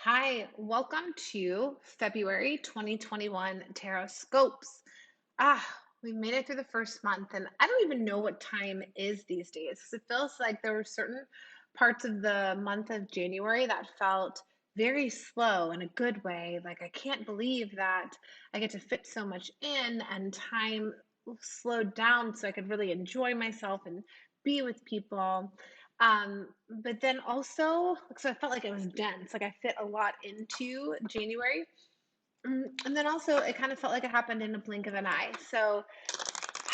Hi, welcome to February 2021 Tarotscopes. We made it through the first month, and I don't even know what time is these days because it feels like there were certain parts of the month of January that felt very slow in a good way. Like, I can't believe that I get to fit so much in, and time slowed down so I could really enjoy myself and be with people. But then also, so I felt like it was dense, like I fit a lot into January. And then also, it kind of felt like it happened in a blink of an eye. So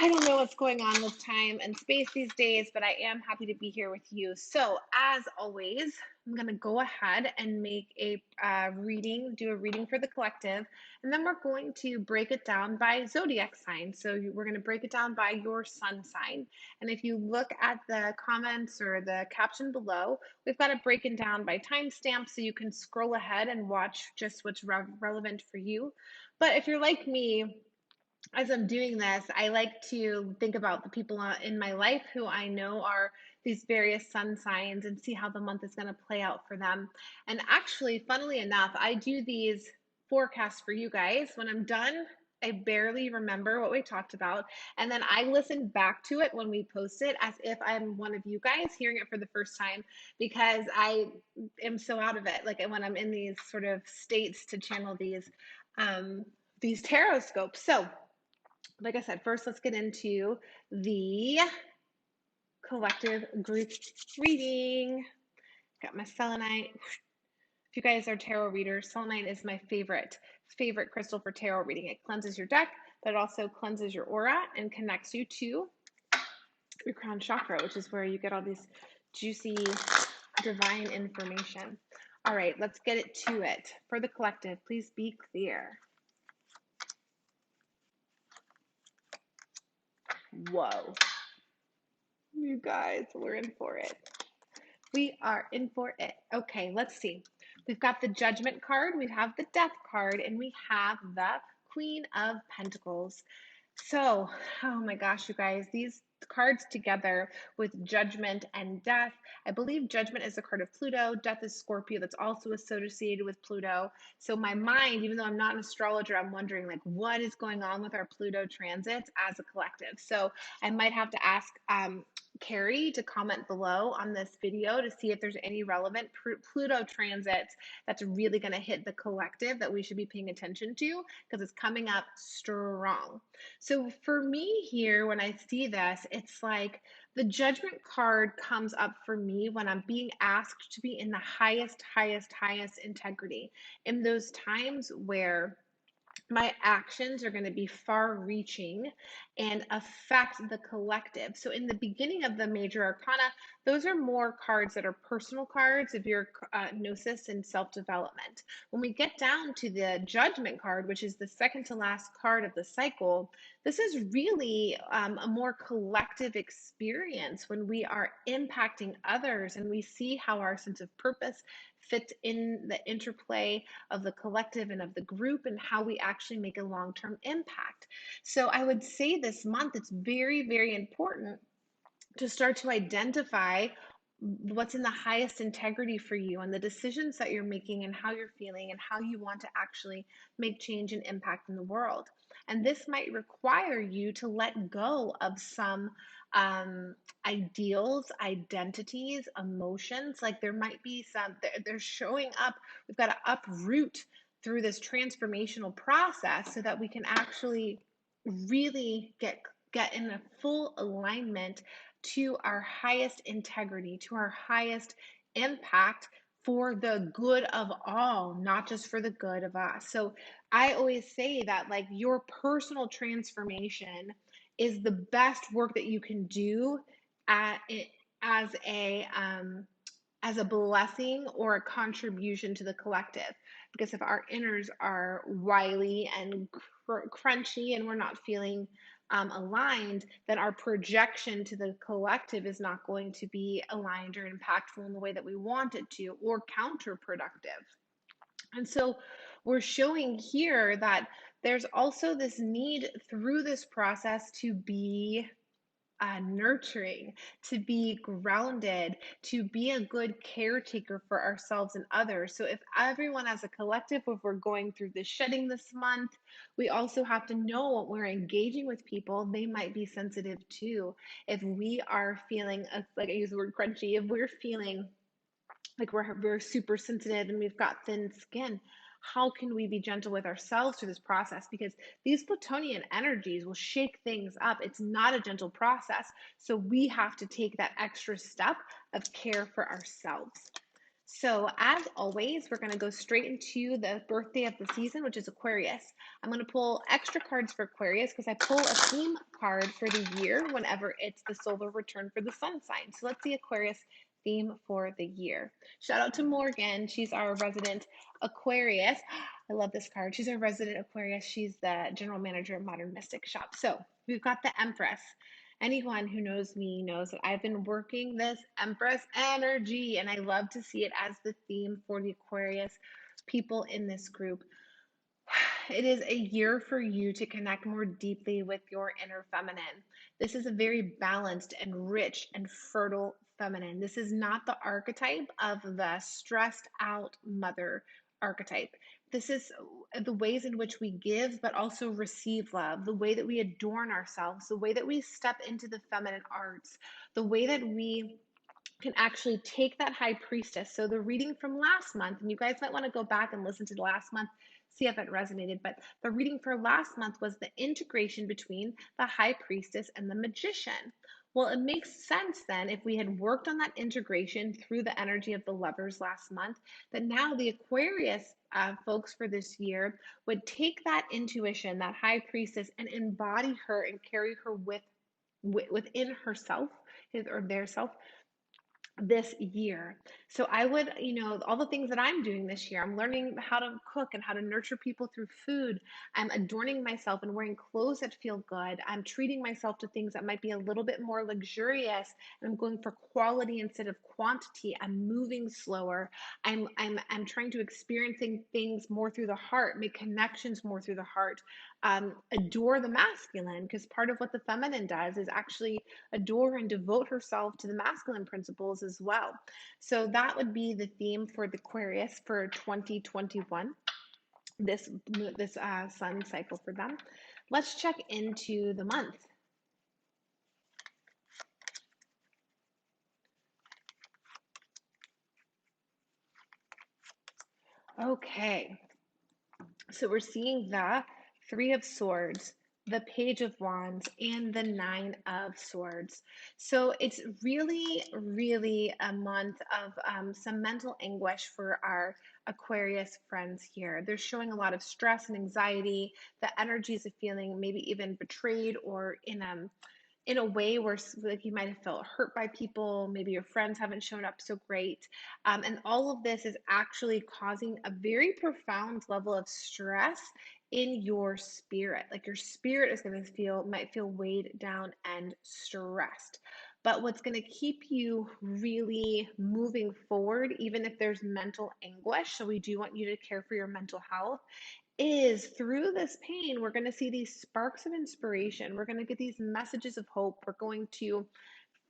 I don't know what's going on with time and space these days, but I am happy to be here with you. So, as always, I'm going to go ahead and make a do a reading for the collective, and then we're going to break it down by zodiac sign. So, we're going to break it down by your sun sign. And if you look at the comments or the caption below, we've got it broken down by timestamp so you can scroll ahead and watch just what's relevant for you. But if you're like me, as I'm doing this, I like to think about the people in my life who I know are these various sun signs and see how the month is going to play out for them. And actually, funnily enough, I do these forecasts for you guys. When I'm done, I barely remember what we talked about. And then I listen back to it when we post it as if I'm one of you guys hearing it for the first time because I am so out of it. Like when I'm in these sort of states to channel these tarot scopes. So, like I said, first let's get into the collective group reading. Got my selenite. If you guys are tarot readers, selenite is my favorite crystal for tarot reading. It cleanses your deck, but it also cleanses your aura and connects you to your crown chakra, which is where you get all these juicy divine information. All right, let's get it to it. For the collective, please be clear. Whoa. You guys, we're in for it. We are in for it. Okay, let's see. We've got the Judgment card, we have the Death card, and we have the Queen of Pentacles. So, oh my gosh, you guys, these cards together with Judgment and Death. I believe Judgment is a card of Pluto, Death is Scorpio, that's also associated with Pluto. So my mind, even though I'm not an astrologer, I'm wondering like what is going on with our Pluto transits as a collective. So I might have to ask Carrie to comment below on this video to see if there's any relevant Pluto transits that's really going to hit the collective that we should be paying attention to because it's coming up strong. So for me here, when I see this, it's like the Judgment card comes up for me when I'm being asked to be in the highest integrity in those times where my actions are going to be far reaching and affect the collective. So, in the beginning of the major arcana, those are more cards that are personal cards of your gnosis and self development. When we get down to the Judgment card, which is the second to last card of the cycle, this is really a more collective experience when we are impacting others and we see how our sense of purpose fits in the interplay of the collective and of the group and how we actually make a long-term impact. So I would say this month it's very important to start to identify what's in the highest integrity for you and the decisions that you're making and how you're feeling and how you want to actually make change and impact in the world. And this might require you to let go of some ideals, identities, emotions. Like there might be some, they're showing up. We've got to uproot through this transformational process so that we can actually really get in a full alignment to our highest integrity, to our highest impact for the good of all, not just for the good of us. So I always say that like your personal transformation is the best work that you can do at it as a blessing or a contribution to the collective. Because if our inners are wily and crunchy and we're not feeling aligned, then our projection to the collective is not going to be aligned or impactful in the way that we want it to, or counterproductive. And so we're showing here that there's also this need through this process to be nurturing, to be grounded, to be a good caretaker for ourselves and others. So, if everyone as a collective, if we're going through the shedding this month, we also have to know when we're engaging with people, they might be sensitive too. If we are feeling, like I use the word crunchy, if we're feeling like we're super sensitive and we've got thin skin, how can we be gentle with ourselves through this process? Because these Plutonian energies will shake things up. It's not a gentle process. So we have to take that extra step of care for ourselves. So as always, we're going to go straight into the birthday of the season, which is Aquarius. I'm going to pull extra cards for Aquarius because I pull a theme card for the year whenever it's the solar return for the sun sign. So let's see Aquarius theme for the year. Shout out to Morgan. She's our resident Aquarius. I love this card. She's our resident Aquarius. She's the general manager of Modern Mystic Shop. So we've got the Empress. Anyone who knows me knows that I've been working this Empress energy, and I love to see it as the theme for the Aquarius people in this group. It is a year for you to connect more deeply with your inner feminine. This is a very balanced and rich and fertile feminine. This is not the archetype of the stressed out mother archetype. This is the ways in which we give, but also receive love, the way that we adorn ourselves, the way that we step into the feminine arts, the way that we can actually take that high priestess. So the reading from last month, and you guys might want to go back and listen to the last month, see if it resonated, but the reading for last month was the integration between the high priestess and the magician. Well, it makes sense then if we had worked on that integration through the energy of the lovers last month, that now the Aquarius folks for this year would take that intuition, that high priestess, and embody her and carry her within herself, his or their self, this year. So I would, all the things that I'm doing this year, I'm learning how to cook and how to nurture people through food. I'm adorning myself and wearing clothes that feel good. I'm treating myself to things that might be a little bit more luxurious. And I'm going for quality instead of quantity. I'm moving slower. I'm trying to experiencing things more through the heart, make connections more through the heart. Adore the masculine, because part of what the feminine does is actually adore and devote herself to the masculine principles as well. So that would be the theme for the Aquarius for 2021, this sun cycle for them. Let's check into the month. Okay, so we're seeing the Three of Swords, the Page of Wands, and the Nine of Swords. So it's really, really a month of some mental anguish for our Aquarius friends here. They're showing a lot of stress and anxiety, the energies of feeling maybe even betrayed or in a way where like you might have felt hurt by people, maybe your friends haven't shown up so great. And all of this is actually causing a very profound level of stress in your spirit. Like your spirit is going to might feel weighed down and stressed. But what's going to keep you really moving forward, even if there's mental anguish, so we do want you to care for your mental health, is through this pain, we're going to see these sparks of inspiration. We're going to get these messages of hope. We're going to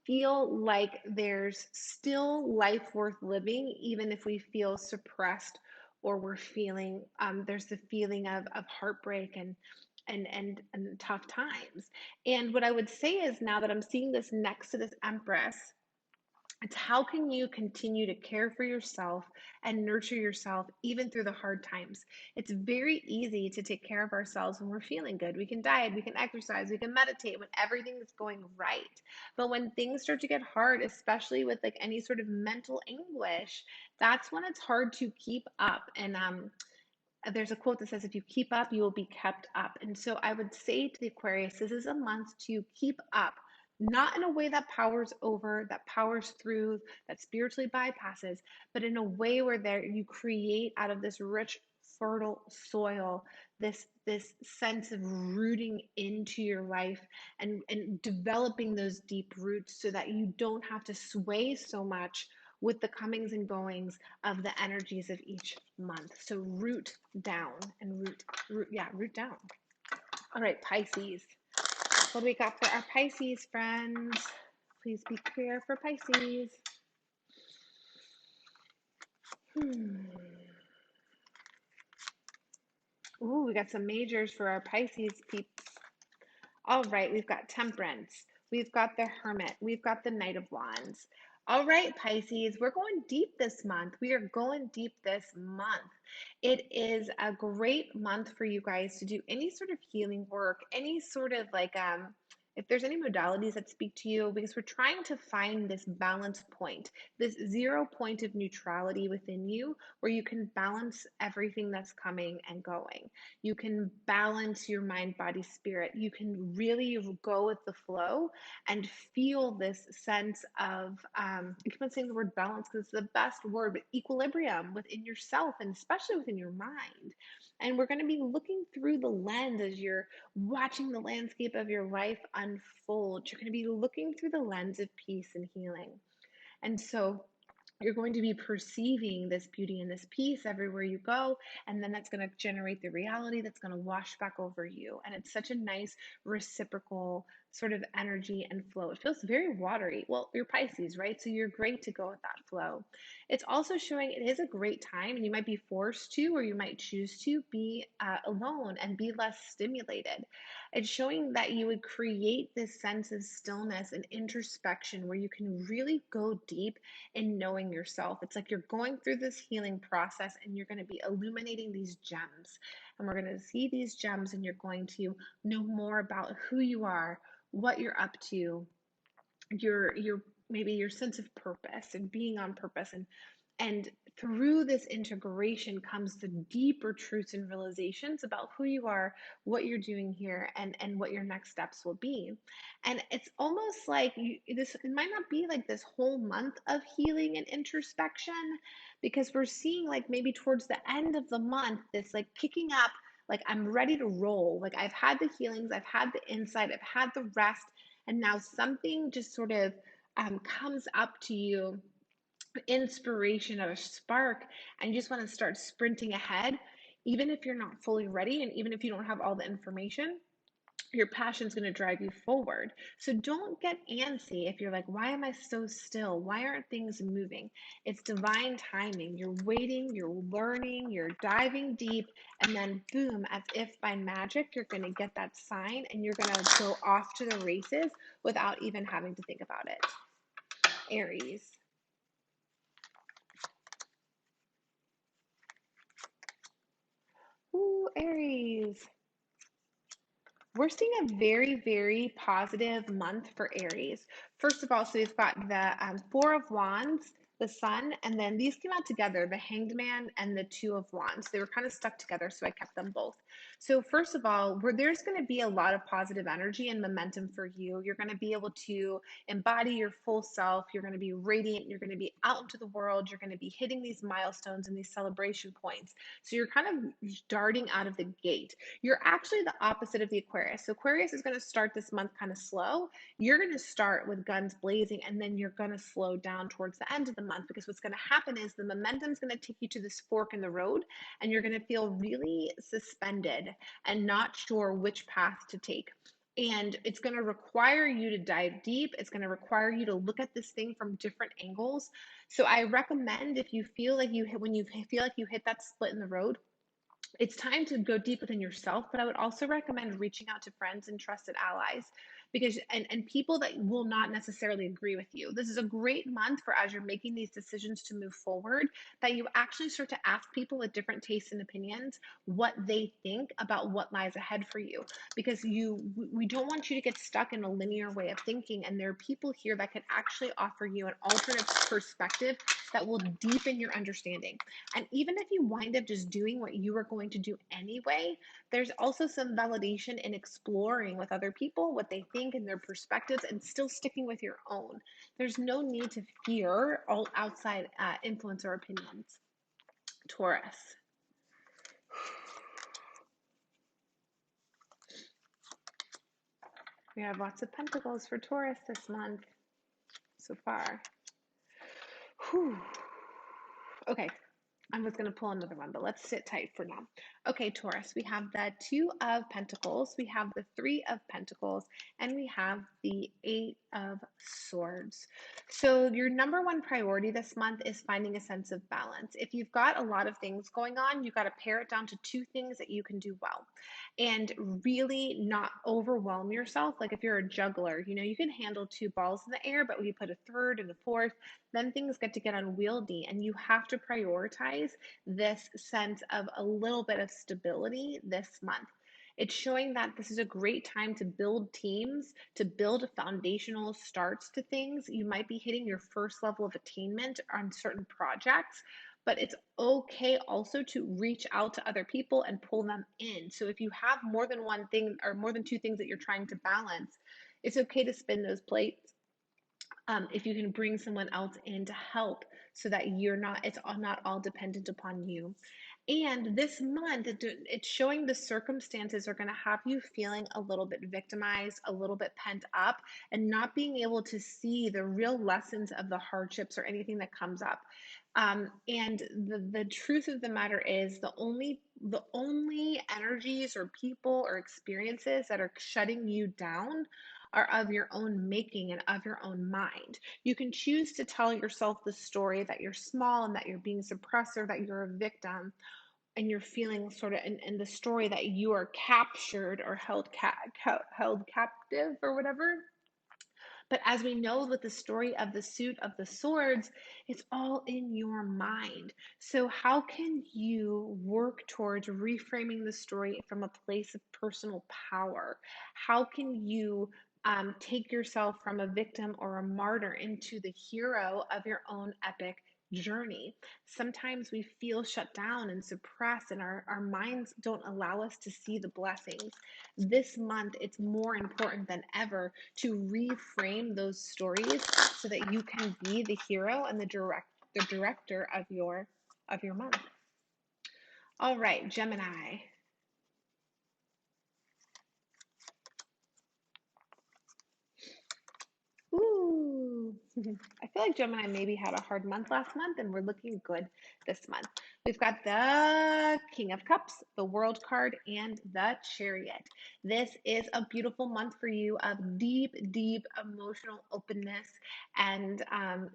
feel like there's still life worth living, even if we feel suppressed or we're feeling, there's the feeling of heartbreak and tough times. And what I would say is now that I'm seeing this next to this Empress, it's how can you continue to care for yourself and nurture yourself even through the hard times? It's very easy to take care of ourselves when we're feeling good. We can diet, we can exercise, we can meditate when everything is going right. But when things start to get hard, especially with like any sort of mental anguish, that's when it's hard to keep up. And there's a quote that says, if you keep up, you will be kept up. And so I would say to the Aquarius, this is a month to keep up, not in a way that powers over, that powers through, that spiritually bypasses, but in a way where there you create out of this rich, fertile soil, this sense of rooting into your life and developing those deep roots so that you don't have to sway so much with the comings and goings of the energies of each month. So root down and root down. All right, Pisces. What do we got for our Pisces friends? Please be clear for Pisces. Ooh, we got some majors for our Pisces peeps. All right, we've got Temperance. We've got the Hermit. We've got the Knight of Wands. All right, Pisces, we're going deep this month. We are going deep this month. It is a great month for you guys to do any sort of healing work, any sort of if there's any modalities that speak to you, because we're trying to find this balance point, this 0 point of neutrality within you where you can balance everything that's coming and going. You can balance your mind, body, spirit. You can really go with the flow and feel this sense of, I keep on saying the word balance because it's the best word, but equilibrium within yourself and especially within your mind. And we're going to be looking through the lens as you're watching the landscape of your life unfold. You're going to be looking through the lens of peace and healing. And so you're going to be perceiving this beauty and this peace everywhere you go, and then that's going to generate the reality that's going to wash back over you. And it's such a nice reciprocal sort of energy and flow. It feels very watery. Well, you're Pisces, right? So you're great to go with that flow. It's also showing it is a great time, and you might be forced to, or you might choose to be alone and be less stimulated. It's showing that you would create this sense of stillness and introspection where you can really go deep in knowing yourself. It's like you're going through this healing process and you're going to be illuminating these gems. And we're going to see these gems and you're going to know more about who you are, what you're up to, your maybe your sense of purpose and being on purpose, and through this integration comes the deeper truths and realizations about who you are, what you're doing here, and what your next steps will be. And it's almost like it might not be like this whole month of healing and introspection, because we're seeing like maybe towards the end of the month, this like kicking up, like I'm ready to roll. Like I've had the healings, I've had the insight, I've had the rest, and now something just sort of comes up to you, inspiration of a spark, and you just want to start sprinting ahead, even if you're not fully ready and even if you don't have all the information. Your passion is going to drive you forward. So don't get antsy if you're like, why am I so still? Why aren't things moving? It's divine timing. You're waiting, you're learning, you're diving deep, and then boom, as if by magic, you're going to get that sign and you're going to go off to the races without even having to think about it. Aries. Ooh, Aries. We're seeing a very, very positive month for Aries. First of all, so we've got the Four of Wands, the Sun, and then these came out together, the Hanged Man and the Two of Wands. They were kind of stuck together, so I kept them both. So first of all, there's going to be a lot of positive energy and momentum for you. You're going to be able to embody your full self. You're going to be radiant. You're going to be out into the world. You're going to be hitting these milestones and these celebration points. So you're kind of darting out of the gate. You're actually the opposite of the Aquarius. So Aquarius is going to start this month kind of slow. You're going to start with guns blazing, and then you're going to slow down towards the end of the month, because what's going to happen is the momentum is going to take you to this fork in the road, and you're going to feel really suspended and not sure which path to take. And it's going to require you to dive deep. It's going to require you to look at this thing from different angles. So I recommend, if you feel like when you feel like you hit that split in the road, it's time to go deep within yourself, but I would also recommend reaching out to friends and trusted allies, because and people that will not necessarily agree with you. This is a great month for, as you're making these decisions to move forward, that you actually start to ask people with different tastes and opinions what they think about what lies ahead for you, because we don't want you to get stuck in a linear way of thinking, and there are people here that can actually offer you an alternate perspective that will deepen your understanding. And even if you wind up just doing what you are going to do anyway, there's also some validation in exploring with other people what they think and their perspectives, and still sticking with your own. There's no need to fear all outside influence or opinions. Taurus. We have lots of pentacles for Taurus this month so far. Whew. Okay. I was going to pull another one, but let's sit tight for now. Okay, Taurus, we have the Two of Pentacles, we have the Three of Pentacles, and we have the Eight of Swords. So your number one priority this month is finding a sense of balance. If you've got a lot of things going on, you've got to pare it down to two things that you can do well and really not overwhelm yourself. Like if you're a juggler, you can handle two balls in the air, but when you put a third and a fourth, then things get unwieldy, and you have to prioritize this sense of a little bit of stability this month. It's showing that this is a great time to build teams, to build foundational starts to things. You might be hitting your first level of attainment on certain projects, but it's okay also to reach out to other people and pull them in. So if you have more than one thing or more than two things that you're trying to balance, it's okay to spin those plates. If you can bring someone else in to help so that it's not all dependent upon you. And this month, it's showing the circumstances are going to have you feeling a little bit victimized, a little bit pent up, and not being able to see the real lessons of the hardships or anything that comes up. And the truth of the matter is the only energies or people or experiences that are shutting you down are of your own making and of your own mind. You can choose to tell yourself the story that you're small and that you're being suppressed or that you're a victim, and you're feeling sort of in the story that you are captured or held captive or whatever. But as we know with the story of the suit of the swords, it's all in your mind. So, how can you work towards reframing the story from a place of personal power? How can you take yourself from a victim or a martyr into the hero of your own epic journey? Sometimes we feel shut down and suppressed, and our minds don't allow us to see the blessings. This month, it's more important than ever to reframe those stories so that you can be the hero and the director of your month. All right, Gemini. Ooh. I feel like Gemini maybe had a hard month last month, and we're looking good this month. We've got the King of Cups, the World card, and the Chariot. This is a beautiful month for you of deep, deep emotional openness, and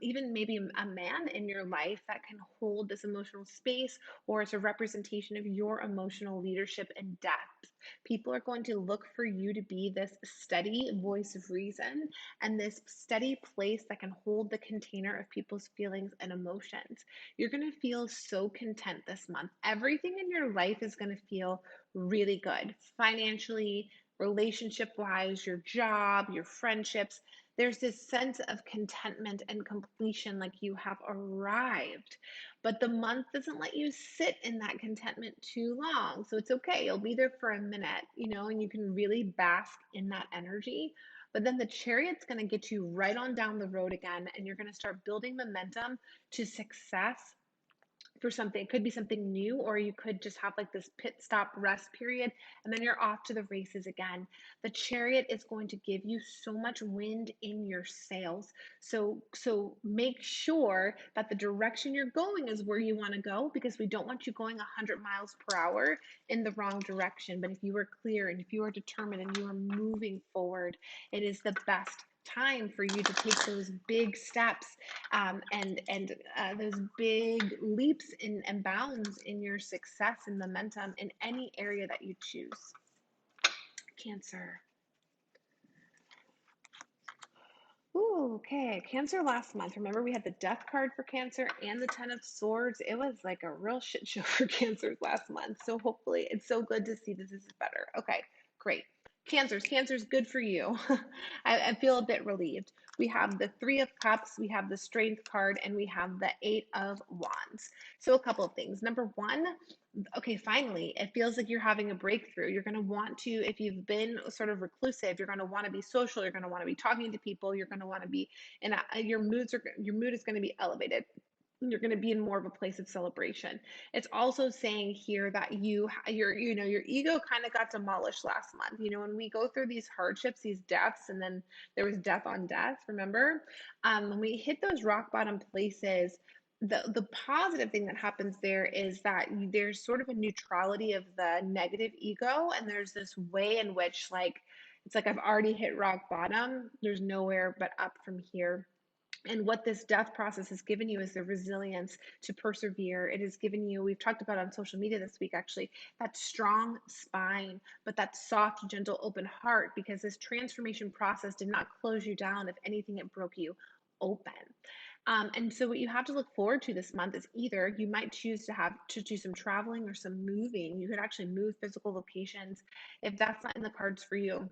even maybe a man in your life that can hold this emotional space, or it's a representation of your emotional leadership and depth. People are going to look for you to be this steady voice of reason and this steady place that can hold the container of people's feelings and emotions. You're going to feel so content this month. Everything in your life is going to feel really good financially, relationship wise, your job, your friendships. There's this sense of contentment and completion, like you have arrived. But the month doesn't let you sit in that contentment too long. So it's okay. You'll be there for a minute, and you can really bask in that energy. But then the chariot's going to get you right on down the road again, and you're going to start building momentum to success for something. It could be something new, or you could just have like this pit stop rest period, and then you're off to the races again. The chariot is going to give you so much wind in your sails. So make sure that the direction you're going is where you want to go, because we don't want you going 100 miles per hour in the wrong direction. But if you are clear and if you are determined and you are moving forward, it is the best time for you to take those big steps, and those big leaps and bounds in your success and momentum in any area that you choose. Cancer. Ooh, okay. Cancer last month. Remember, we had the Death card for Cancer and the Ten of Swords. It was like a real shit show for Cancers last month. So hopefully, it's so good to see that this is better. Okay, great. Cancer's good for you. I feel a bit relieved. We have the Three of Cups, we have the Strength card, and we have the Eight of Wands. So a couple of things. Number one, okay, finally, it feels like you're having a breakthrough. You're going to want to, if you've been sort of reclusive, you're going to want to be social. You're going to want to be talking to people. You're going to want to be your mood is going to be elevated. You're going to be in more of a place of celebration. It's also saying here that your ego kind of got demolished last month. When we go through these hardships, these deaths, and then there was death on death, remember? When we hit those rock bottom places, the positive thing that happens there is that there's sort of a neutrality of the negative ego, and there's this way in which like it's like I've already hit rock bottom. There's nowhere but up from here. And what this death process has given you is the resilience to persevere. It has given you, we've talked about on social media this week actually, that strong spine, but that soft, gentle, open heart, because this transformation process did not close you down. If anything, it broke you open. And so what you have to look forward to this month is either you might choose to do some traveling or some moving. You could actually move physical locations if that's not in the cards for you.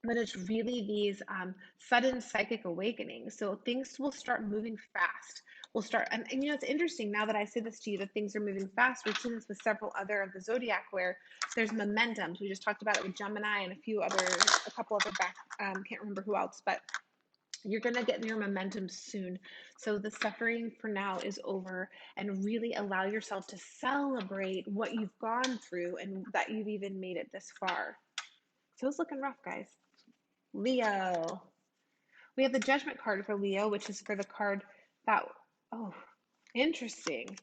But it's really these sudden psychic awakenings. So things will start moving fast. We'll start, and it's interesting now that I say this to you that things are moving fast. We've seen this with several other of the zodiac where there's momentum. So we just talked about it with Gemini and a couple other back, can't remember who else, but you're going to get your momentum soon. So the suffering for now is over, and really allow yourself to celebrate what you've gone through and that you've even made it this far. So it's looking rough, guys. Leo. We have the Judgment card for Leo, which is for the card that, oh, interesting.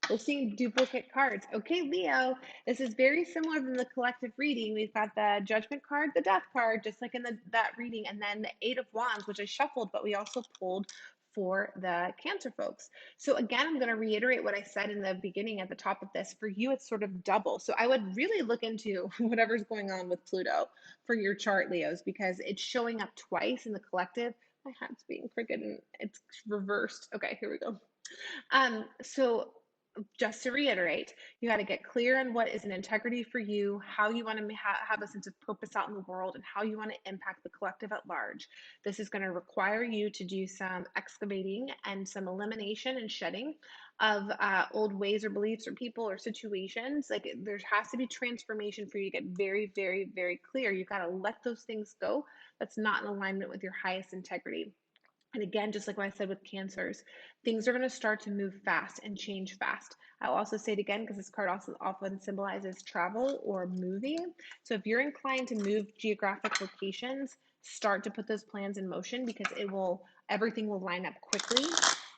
We're seeing duplicate cards. Okay, Leo, this is very similar than the collective reading. We've got the Judgment card, the Death card, just like in that reading, and then the Eight of Wands, which I shuffled, but we also pulled for the Cancer folks. So again, I'm going to reiterate what I said in the beginning at the top of this. For you, it's sort of double. So I would really look into whatever's going on with Pluto for your chart, Leos, because it's showing up twice in the collective. My hat's being freaking, it's reversed. Okay, here we go. So just to reiterate, you got to get clear on what is an integrity for you, how you want to have a sense of purpose out in the world, and how you want to impact the collective at large. This is going to require you to do some excavating and some elimination and shedding of old ways or beliefs or people or situations. Like there has to be transformation for you to get very, very, very clear. You've got to let those things go. That's not in alignment with your highest integrity. And again, just like what I said with cancers, things are going to start to move fast and change fast. I'll also say it again because this card also often symbolizes travel or moving. So if you're inclined to move geographic locations, start to put those plans in motion because everything will line up quickly.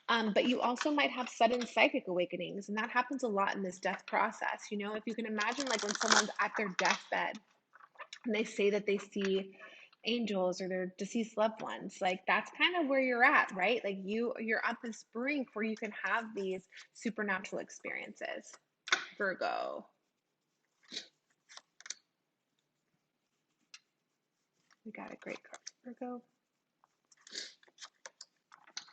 But you also might have sudden psychic awakenings, and that happens a lot in this death process. If you can imagine, like when someone's at their deathbed and they say that they see angels or their deceased loved ones, like that's kind of where you're at, right? Like you're at this brink where you can have these supernatural experiences. Virgo. We got a great card, Virgo.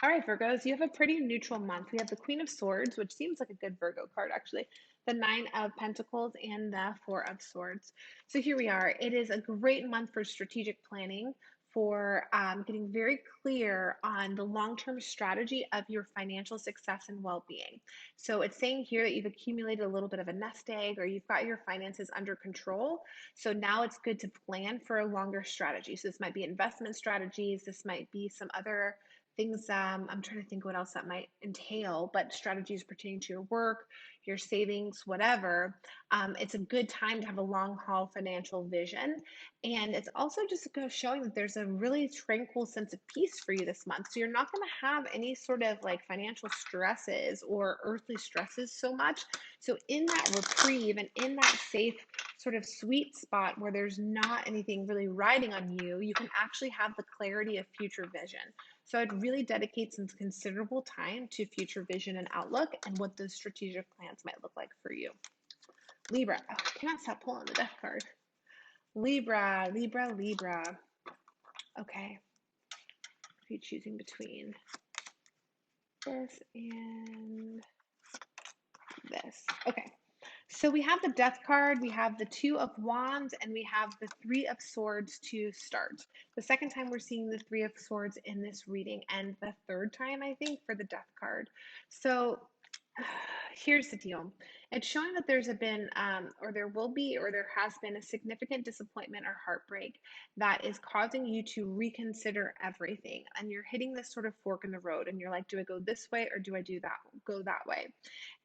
All right, Virgos, you have a pretty neutral month. We have the Queen of Swords, which seems like a good Virgo card, actually. The Nine of Pentacles and the Four of Swords. So here we are. It is a great month for strategic planning, for getting very clear on the long-term strategy of your financial success and well-being. So it's saying here that you've accumulated a little bit of a nest egg, or you've got your finances under control. So now it's good to plan for a longer strategy. So this might be investment strategies. This might be some other things. I'm trying to think what else that might entail, but strategies pertaining to your work, your savings, whatever. It's a good time to have a long haul financial vision. And it's also just showing that there's a really tranquil sense of peace for you this month. So you're not going to have any sort of like financial stresses or earthly stresses so much. So in that reprieve and in that safe sort of sweet spot where there's not anything really riding on you, you can actually have the clarity of future vision. So I'd really dedicate some considerable time to future vision and outlook and what those strategic plans might look like for you. Libra. Oh, I cannot stop pulling the death card. Libra, Libra, Libra. Okay. Are you choosing between this and this? Okay. So we have the Death card, we have the Two of Wands, and we have the Three of Swords to start. The second time we're seeing the Three of Swords in this reading, and the third time, I think, for the Death card. So here's the deal. It's showing that there's been, or there will be, or there has been a significant disappointment or heartbreak that is causing you to reconsider everything. And you're hitting this sort of fork in the road, and you're like, do I go this way or do I go that way?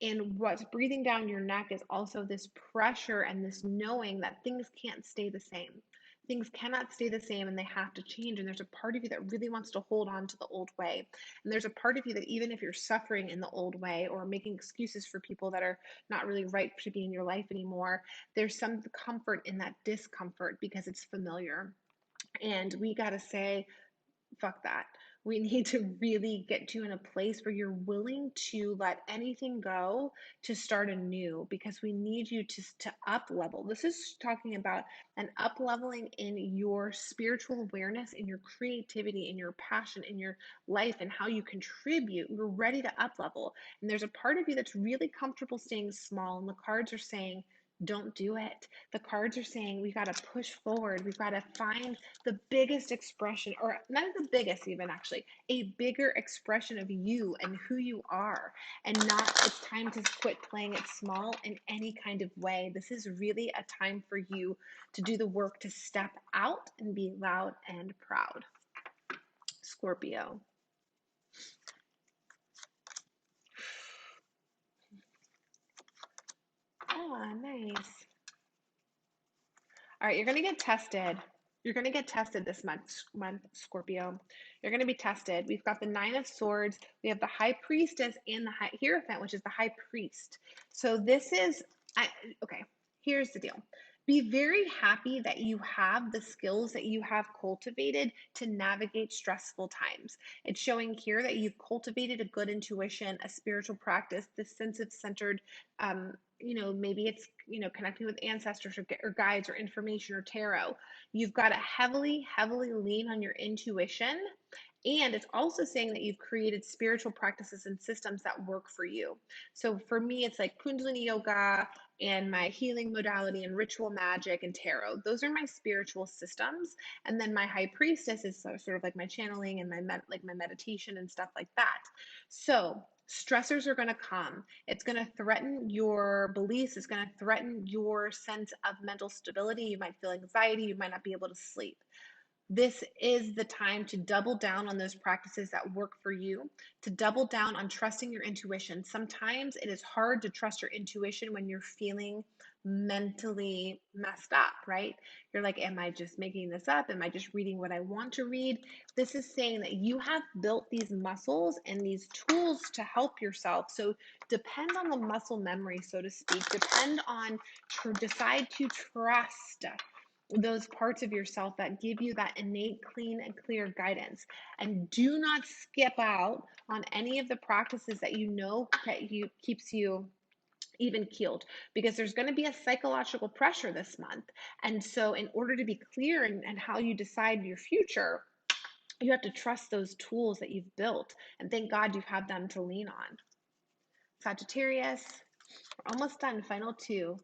And what's breathing down your neck is also this pressure and this knowing that things can't stay the same. things cannot stay the same and they have to change. And there's a part of you that really wants to hold on to the old way. And there's a part of you that even if you're suffering in the old way or making excuses for people that are not really right to be in your life anymore, there's some comfort in that discomfort because it's familiar. And we got to say, fuck that. We need to really get you in a place where you're willing to let anything go to start anew, because we need you to up level. This is talking about an up leveling in your spiritual awareness, in your creativity, in your passion, in your life, and how you contribute. You're ready to up level. And there's a part of you that's really comfortable staying small, and the cards are saying, don't do it. The cards are saying we've got to push forward. We've got to find the biggest expression, or not the biggest even actually, a bigger expression of you and who you are. And not, it's time to quit playing it small in any kind of way. This is really a time for you to do the work to step out and be loud and proud. Scorpio. Oh, nice. All right, you're going to get tested. You're going to get tested this month, Scorpio. You're going to be tested. We've got the Nine of Swords. We have the High Priestess and the Hierophant, which is the High Priest. So this is, okay, here's the deal. Be very happy that you have the skills that you have cultivated to navigate stressful times. It's showing here that you've cultivated a good intuition, a spiritual practice, this sense of centered, maybe it's, connecting with ancestors or guides or information or tarot. You've got to heavily, heavily lean on your intuition. And it's also saying that you've created spiritual practices and systems that work for you. So for me, it's like Kundalini yoga and my healing modality and ritual magic and tarot. Those are my spiritual systems. And then my high priestess is sort of like my channeling and my meditation and stuff like that. So stressors are going to come. It's going to threaten your beliefs. It's going to threaten your sense of mental stability. You might feel anxiety. You might not be able to sleep. This is the time to double down on those practices that work for you, to double down on trusting your intuition. Sometimes it is hard to trust your intuition when you're feeling mentally messed up, right? You're like, am I just making this up? Am I just reading what I want to read? This is saying that you have built these muscles and these tools to help yourself. So depend on the muscle memory, so to speak. Depend on, decide to trust those parts of yourself that give you that innate, clean, and clear guidance. And do not skip out on any of the practices that keeps you even keeled, because there's going to be a psychological pressure this month. And so in order to be clear in how you decide your future, you have to trust those tools that you've built. And thank God you have them to lean on. Sagittarius, we're almost done. Final two.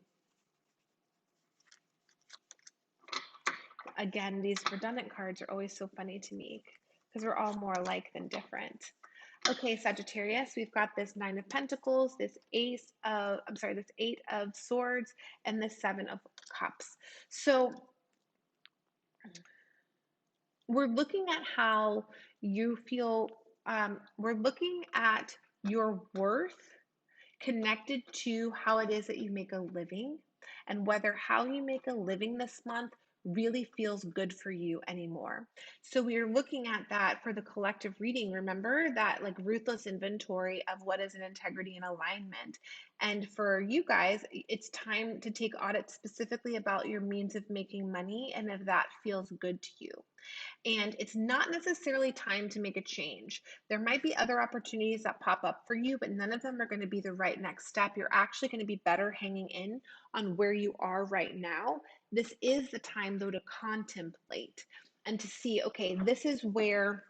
Again, these redundant cards are always so funny to me because we're all more alike than different. Okay, Sagittarius, we've got this Nine of Pentacles, this Eight of Swords, and this Seven of Cups. So we're looking at how you feel. We're looking at your worth connected to how it is that you make a living, and whether how you make a living this month really feels good for you anymore. So we are looking at that for the collective reading. Remember that like ruthless inventory of what is an integrity and alignment. And for you guys, it's time to take audits specifically about your means of making money and if that feels good to you. And it's not necessarily time to make a change. There might be other opportunities that pop up for you, but none of them are going to be the right next step. You're actually going to be better hanging in on where you are right now. This is the time, though, to contemplate and to see, okay, this is where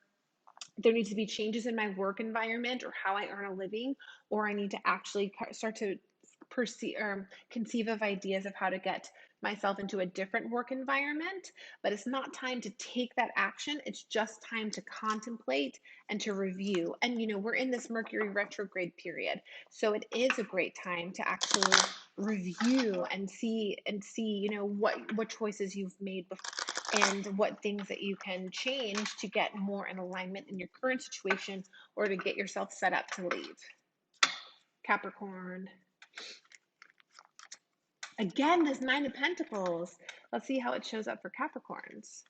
there needs to be changes in my work environment or how I earn a living, or I need to actually start to conceive of ideas of how to get myself into a different work environment. But it's not time to take that action. It's just time to contemplate and to review. And we're in this Mercury retrograde period, so it is a great time to actually review and see what choices you've made before, and what things that you can change to get more in alignment in your current situation or to get yourself set up to leave. Capricorn. Again, this Nine of Pentacles. Let's see how it shows up for Capricorns.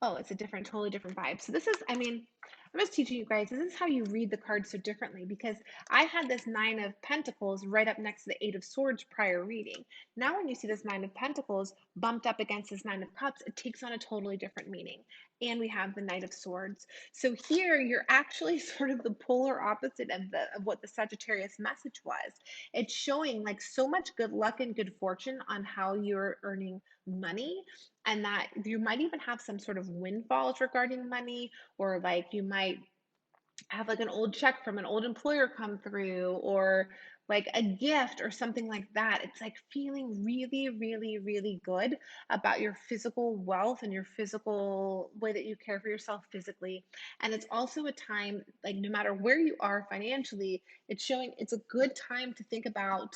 Oh, it's a different, totally different vibe. So this is, I mean, I'm just teaching you guys, this is how you read the cards so differently because I had this Nine of Pentacles right up next to the Eight of Swords prior reading. Now when you see this Nine of Pentacles bumped up against this Nine of Cups, it takes on a totally different meaning. And we have the Knight of Swords. So here you're actually sort of the polar opposite of what the Sagittarius message was. It's showing like so much good luck and good fortune on how you're earning money, and that you might even have some sort of windfalls regarding money, or like you might have like an old check from an old employer come through, or like a gift or something like that. It's like feeling really, really, really good about your physical wealth and your physical way that you care for yourself physically. And it's also a time, like no matter where you are financially, it's showing it's a good time to think about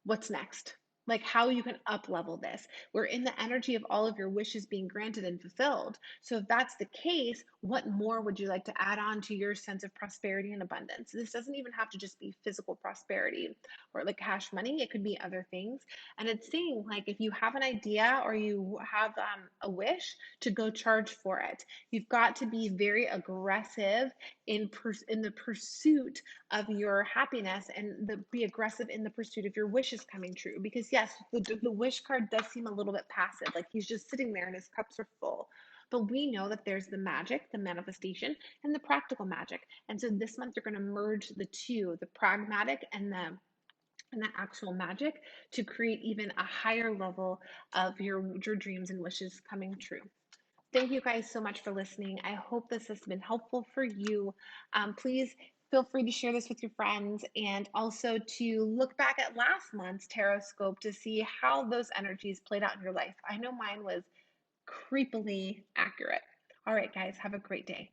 what's next, like how you can up level this. We're in the energy of all of your wishes being granted and fulfilled. So if that's the case, what more would you like to add on to your sense of prosperity and abundance? This doesn't even have to just be physical prosperity or like cash money. It could be other things. And it's saying like if you have an idea or you have a wish, to go charge for it. You've got to be very aggressive in the pursuit of your happiness, and be aggressive in the pursuit of your wishes coming true. Because yes, the wish card does seem a little bit passive, like he's just sitting there and his cups are full. But we know that there's the magic, the manifestation, and the practical magic. And so this month you're going to merge the two, the pragmatic and the actual magic, to create even a higher level of your dreams and wishes coming true. Thank you guys so much for listening. I hope this has been helpful for you. Please feel free to share this with your friends, and also to look back at last month's Tarotscope to see how those energies played out in your life. I know mine was creepily accurate. All right, guys, have a great day.